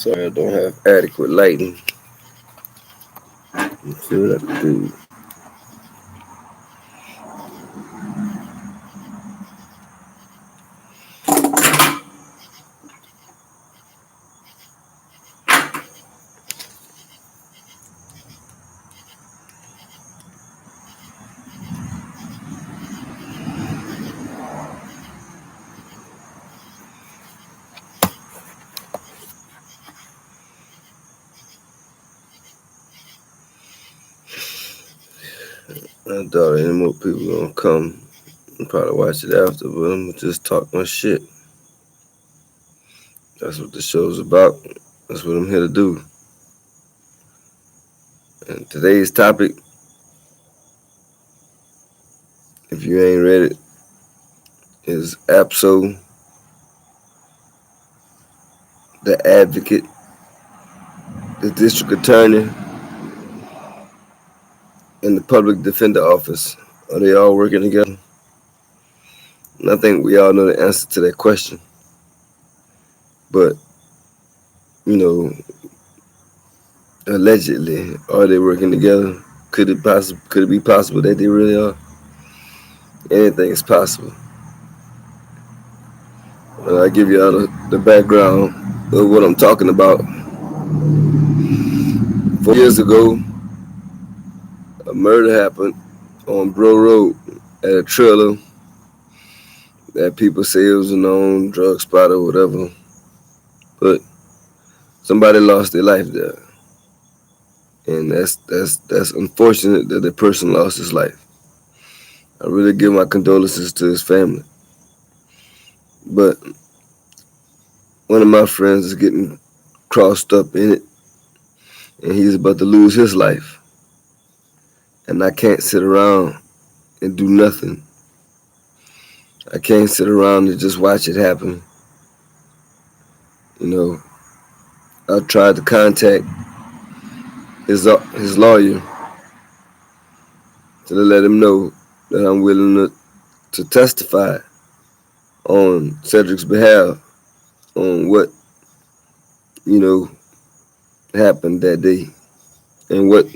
Sorry, I don't have adequate lighting. Let's see what I can do. I doubt any more people gonna come. I'll probably watch it after, but I'm gonna just talk my shit. That's what the show's about. That's what I'm here to do. And today's topic, if you ain't read it, is APSO, the advocate, the district attorney, and the public defender office. Are they all working together? And I think we all know the answer to that question. But, you know, allegedly, are they working together? Could it be possible that they really are? Anything is possible. I'll give you all the background of what I'm talking about. 4 years ago, a murder happened on Bro Road at a trailer that people say it was a known drug spot or whatever. But somebody lost their life there. And that's unfortunate that the person lost his life. I really give my condolences to his family. But one of my friends is getting crossed up in it, and he's about to lose his life. And I can't sit around and do nothing. I can't sit around and just watch it happen. You know, I tried to contact his lawyer to let him know that I'm willing to testify on Cedric's behalf on what, happened that day and what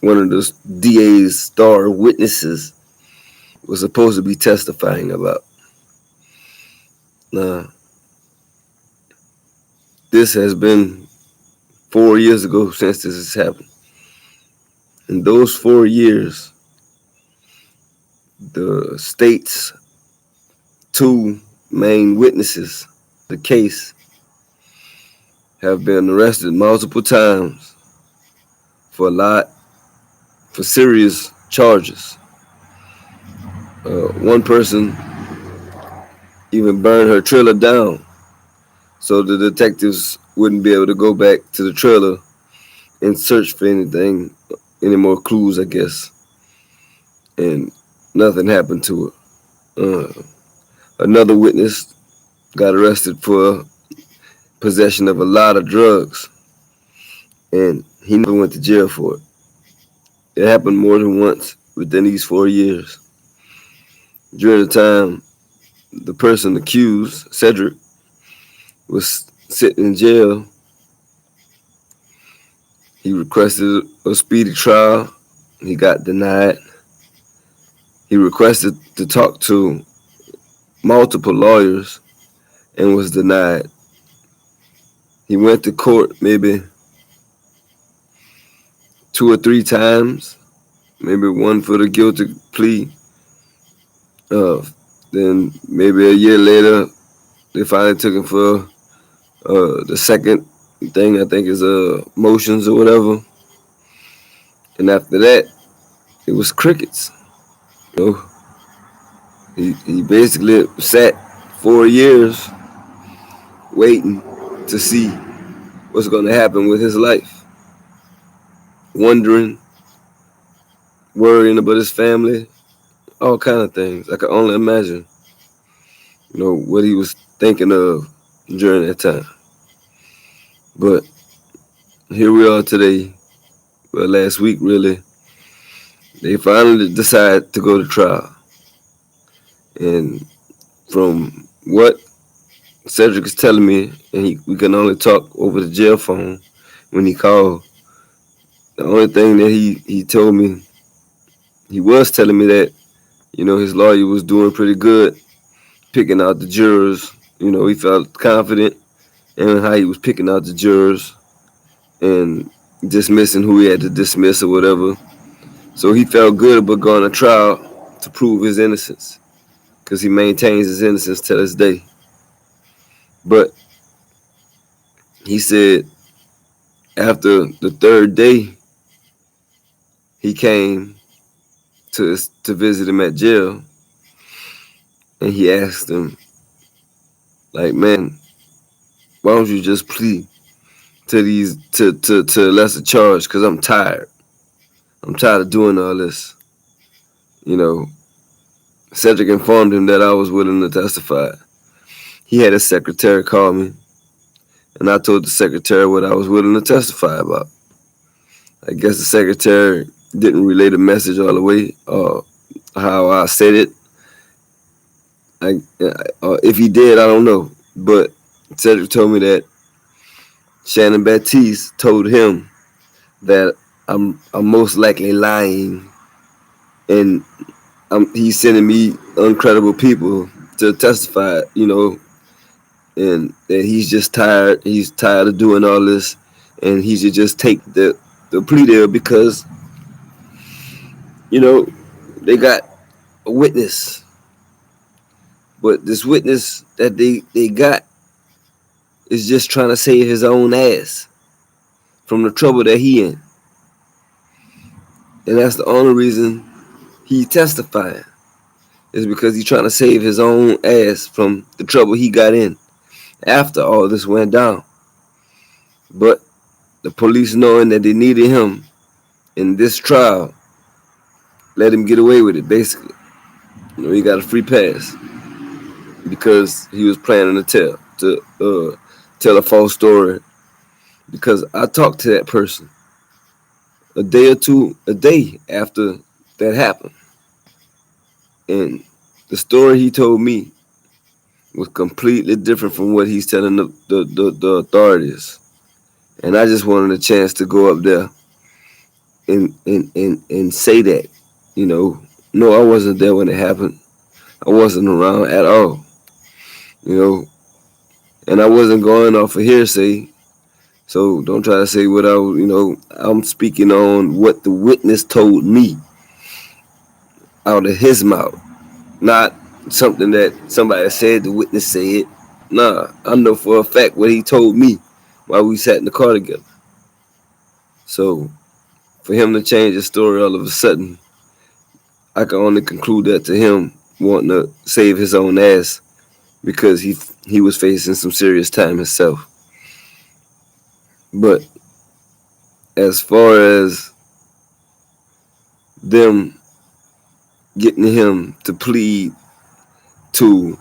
one of the DA's star witnesses was supposed to be testifying about. Now, this has been 4 years ago since this has happened. In those 4 years, the state's two main witnesses, the case, have been arrested multiple times for serious charges. One person even burned her trailer down so the detectives wouldn't be able to go back to the trailer and search for any more clues, I guess. And nothing happened to her. Another witness got arrested for possession of a lot of drugs, and he never went to jail for it. It happened more than once within these 4 years. During the time the person accused, Cedric, was sitting in jail, he requested a speedy trial. He got denied. He requested to talk to multiple lawyers and was denied. He went to court maybe 2 or 3 times, maybe one for the guilty plea. Then maybe a year later, they finally took him for the second thing, I think is motions or whatever. And after that, it was crickets. He basically sat 4 years waiting to see what's going to happen with his life, wondering, worrying about his family, all kind of things. I can only imagine, what he was thinking of during that time. But here we are today. Well, last week, really, they finally decided to go to trial. And from what Cedric is telling me, and we can only talk over the jail phone when he called. The only thing that he told me, he was telling me that, his lawyer was doing pretty good picking out the jurors. He felt confident in how he was picking out the jurors and dismissing who he had to dismiss or whatever. So he felt good about going to trial to prove his innocence because he maintains his innocence to this day. But he said after the third day, he came to visit him at jail, and he asked him, like, man, why don't you just plead to these to lesser charge? Because I'm tired. I'm tired of doing all this. Cedric informed him that I was willing to testify. He had his secretary call me, and I told the secretary what I was willing to testify about. I guess the secretary didn't relay the message all the way, how I said it. If he did, I don't know. But Cedric told me that Shannon Baptiste told him that I'm most likely lying, and he's sending me uncredible people to testify, and that he's just tired. He's tired of doing all this, and he should just take the plea deal because, they got a witness. But this witness that they got is just trying to save his own ass from the trouble that he in. And that's the only reason he testifying, is because he's trying to save his own ass from the trouble he got in after all this went down. But the police, knowing that they needed him in this trial, let him get away with it, basically. He got a free pass because he was planning to tell a false story. Because I talked to that person a day after that happened, and the story he told me was completely different from what he's telling the authorities. And I just wanted a chance to go up there and say that, no, I wasn't there when it happened. I wasn't around at all, and I wasn't going off of hearsay. So don't try to say what I'm speaking on what the witness told me out of his mouth, not something that somebody said the witness said. Nah, I know for a fact what he told me while we sat in the car together. So for him to change his story all of a sudden, I can only conclude that to him wanting to save his own ass because he was facing some serious time himself. But as far as them getting him to plead to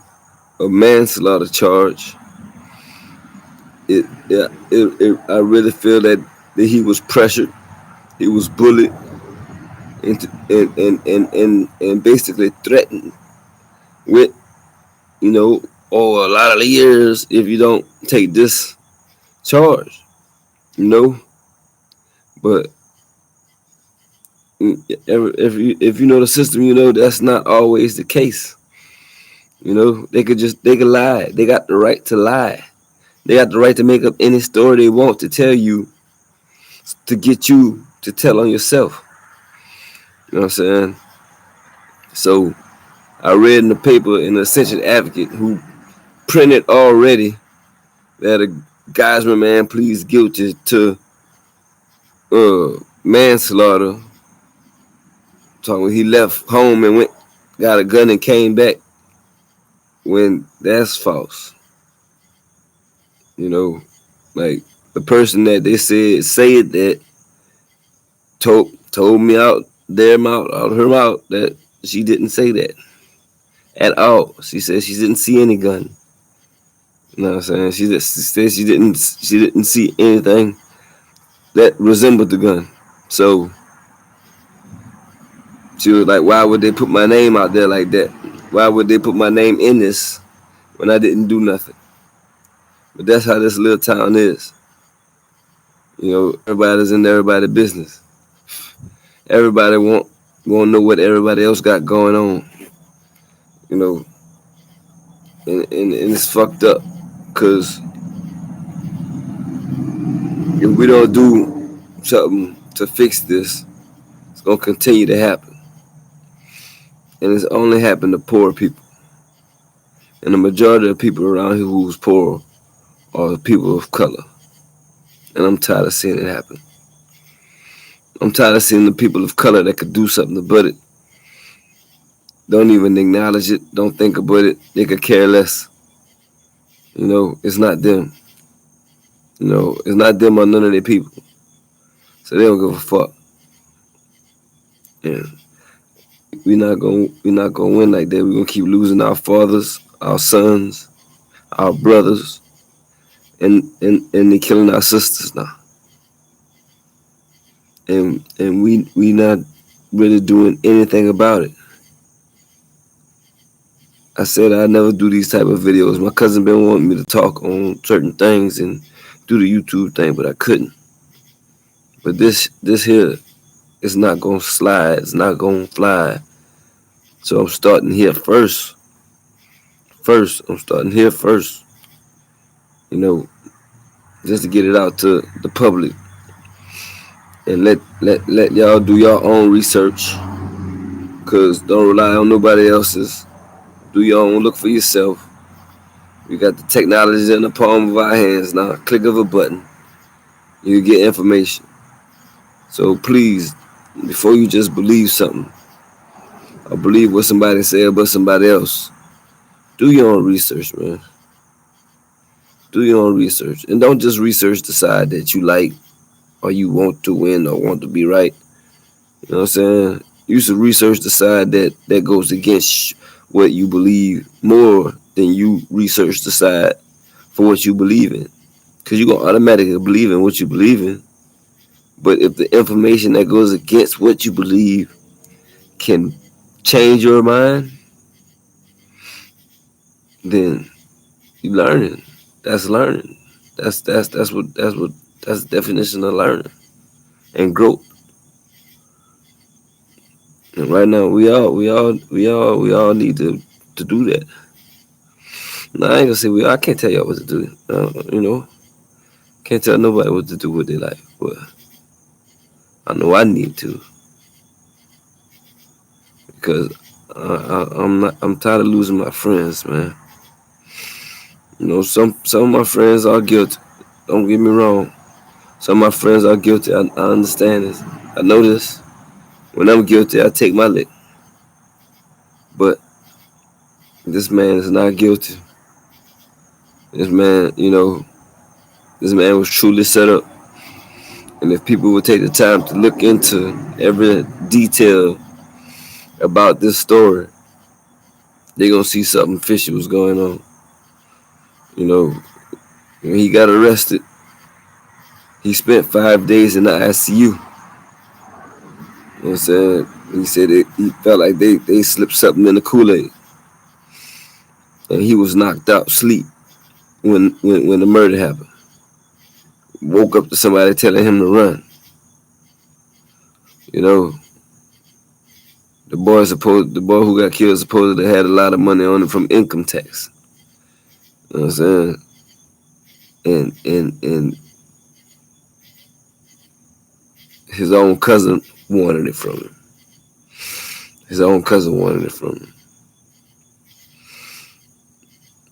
a manslaughter charge, I really feel that he was pressured, he was bullied, and basically threatened with, a lot of the years if you don't take this charge, But if you know the system, that's not always the case. They could lie. They got the right to lie. They got the right to make up any story they want to tell you to get you to tell on yourself. You know what I'm saying? So I read in the paper in the Ascension Advocate who printed already that a Geisman man pleads guilty to manslaughter. Talking he left home and got a gun and came back, when that's false. Like the person that they said that told me out her mouth that she didn't say that at all. She said she didn't see any gun. You know what I'm saying? She said she didn't see anything that resembled the gun. So she was like, why would they put my name out there like that? Why would they put my name in this when I didn't do nothing? But that's how this little town is. You know, everybody's in everybody's business. Everybody want to know what everybody else got going on. You know, and it's fucked up because if we don't do something to fix this, it's gonna continue to happen, and it's only happened to poor people. And the majority of people around here who's poor are people of color, and I'm tired of seeing it happen. I'm tired of seeing the people of color that could do something about it don't even acknowledge it, don't think about it. They could care less. You know, it's not them. You know, it's not them or none of their people. So they don't give a fuck. And we're not gonna win like that. We're gonna keep losing our fathers, our sons, our brothers, and they killing our sisters now. And we not really doing anything about it. I said I never do these type of videos. My cousin been wanting me to talk on certain things and do the YouTube thing, but I couldn't. But this here is not gonna slide. It's not gonna fly. So I'm starting here first. I'm starting here first. You know, just to get it out to the public and let y'all do your own research. Cause don't rely on nobody else's. Do your own. Look for yourself. We got the technology in the palm of our hands now. Click of a button, you get information. So please, before you just believe something or believe what somebody said about somebody else, do your own research, man. Do your own research. And don't just research the side that you like or you want to win or want to be right. You know what I'm saying? You should research the side that goes against what you believe more than you research the side for what you believe in. Because you're going to automatically believe in what you believe in. But if the information that goes against what you believe can change your mind, then you learning. That's learning. That's the definition of learning and growth. And right now we all need to do that. Now I ain't gonna say I can't tell y'all what to do. You know, can't tell nobody what to do with their life. But I know I need to because I'm tired of losing my friends, man. You know, some of my friends are guilty. Don't get me wrong. Some of my friends are guilty. I understand this. I know this. When I'm guilty, I take my lick. But this man is not guilty. This man, you know, this man was truly set up. And if people would take the time to look into every detail about this story, they're going to see something fishy was going on. You know, when he got arrested, he spent 5 days in the ICU. You know what I'm saying? He said he felt like they slipped something in the Kool-Aid. And he was knocked out sleep when the murder happened. Woke up to somebody telling him to run. You know, the boy who got killed supposedly had a lot of money on him from income tax. You know what I'm saying? And his own cousin wanted it from him. His own cousin wanted it from him.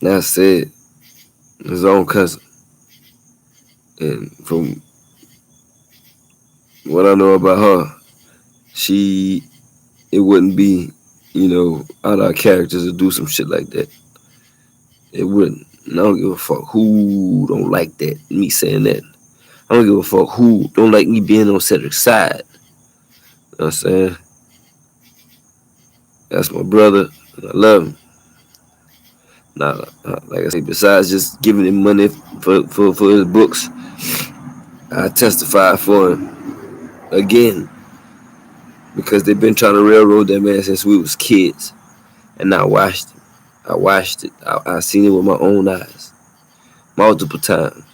That's it. His own cousin. And from what I know about her, it wouldn't be, you know, out of our characters to do some shit like that. It wouldn't. And I don't give a fuck who don't like that. Me saying that. I don't give a fuck who don't like me being on Cedric's side. You know what I'm saying? That's my brother, and I love him. Now, like I say, besides just giving him money for his books, I testify for him again because they've been trying to railroad that man since we was kids, and I watched it. I seen it with my own eyes. multiple times.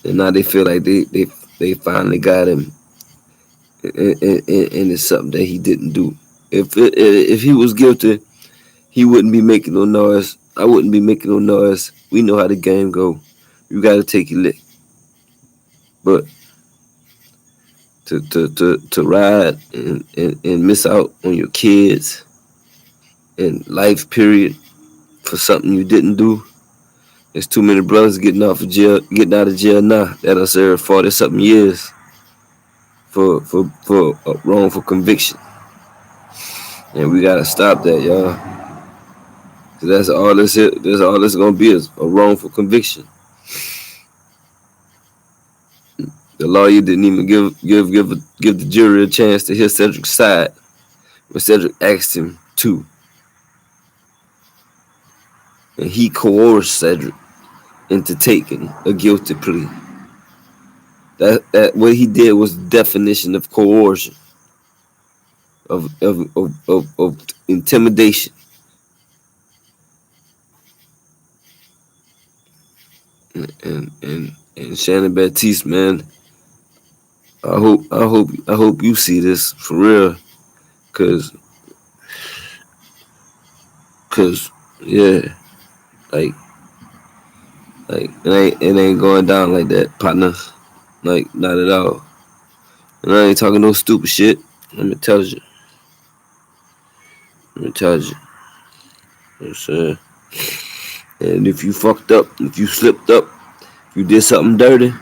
And now they feel like they finally got him, and it's something that he didn't do. If he was guilty, he wouldn't be making no noise. I wouldn't be making no noise. We know how the game go. You got to take your lick. But to ride and miss out on your kids and life period for something you didn't do. There's too many brothers getting out of jail now that'll serve 40 something years for a wrongful conviction. And we gotta stop that, y'all. 'Cause that's all this gonna be is a wrongful conviction. The lawyer didn't even give the jury a chance to hear Cedric's side when Cedric asked him to. And he coerced Cedric into taking a guilty plea. That what he did was the definition of coercion, of intimidation. And Shannon Baptiste, man, I hope you see this for real, cause yeah, like it ain't going down like that, partner. Like, not at all. And I ain't talking no stupid shit. Let me tell you. You know what I'm saying? And if you fucked up, if you slipped up, if you did something dirty,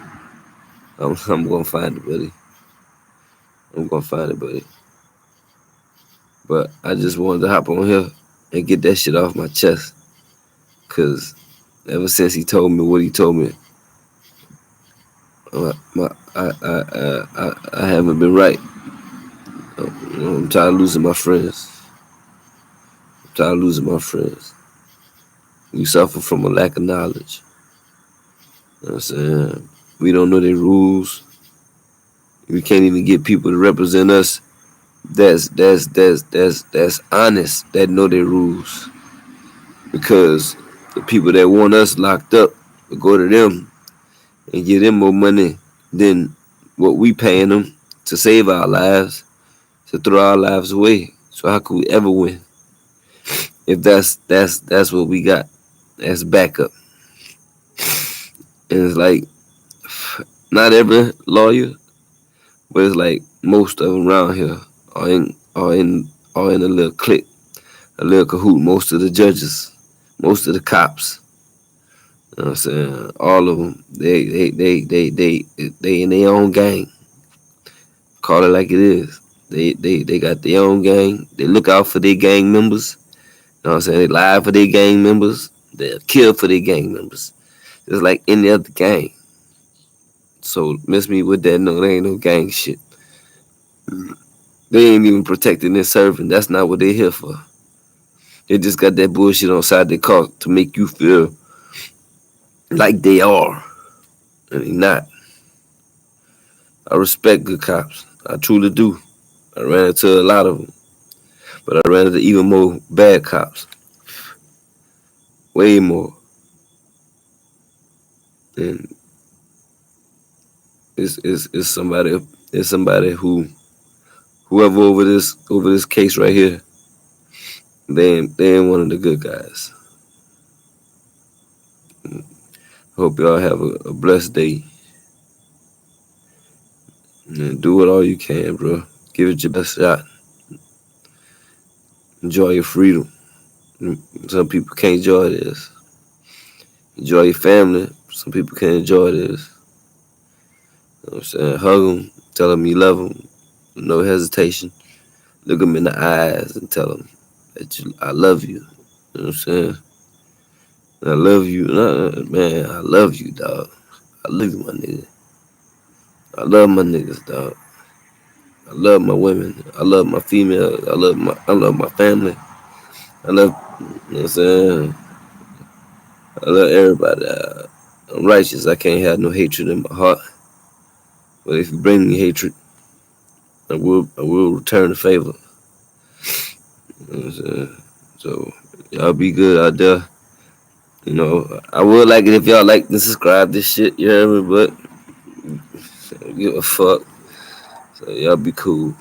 I'm gonna find it, buddy. I'm gonna find it, buddy. But I just wanted to hop on here and get that shit off my chest. Cause ever since he told me what he told me, I haven't been right. I'm tired of losing my friends. I'm tired of losing my friends. We suffer from a lack of knowledge. You know what I'm saying? We don't know their rules. We can't even get people to represent us that's honest, that know their rules. Because the people that want us locked up will go to them and give them more money than what we paying them to save our lives, to throw our lives away. So how could we ever win if that's what we got as backup? And it's like, not every lawyer, but it's like most of them around here are in a little clique, a little cahoot. Most of the judges, most of the cops, you know what I'm saying? All of them, they in their own gang. Call it like it is. They got their own gang. They look out for their gang members. You know what I'm saying? They lie for their gang members. They'll kill for their gang members. It's like any other gang. So miss me with that. No, there ain't no gang shit. They ain't even protecting their servant. That's not what they here for. They just got that bullshit on side their car to make you feel like they are. And they not. I respect good cops. I truly do. I ran into a lot of them. But I ran into even more bad cops. Way more. And it's somebody who, whoever over this case right here, they ain't one of the good guys. Hope y'all have a blessed day. And do it all you can, bro. Give it your best shot. Enjoy your freedom. Some people can't enjoy this. Enjoy your family. Some people can't enjoy this. You know what I'm saying? Hug them. Tell them you love them. No hesitation. Look them in the eyes and tell them that I love you. You know what I'm saying? I love you. Man, I love you, dog. I love you, my nigga. I love my niggas, dog. I love my women. I love my females. I love my family. I love, you know what I'm saying? I love everybody. I'm righteous. I can't have no hatred in my heart. But if you bring me hatred, I will return the favor. You know what I'm saying? So y'all be good out there. You know, I would like it if y'all like to subscribe this shit, you hear me? But I don't give a fuck. So y'all be cool.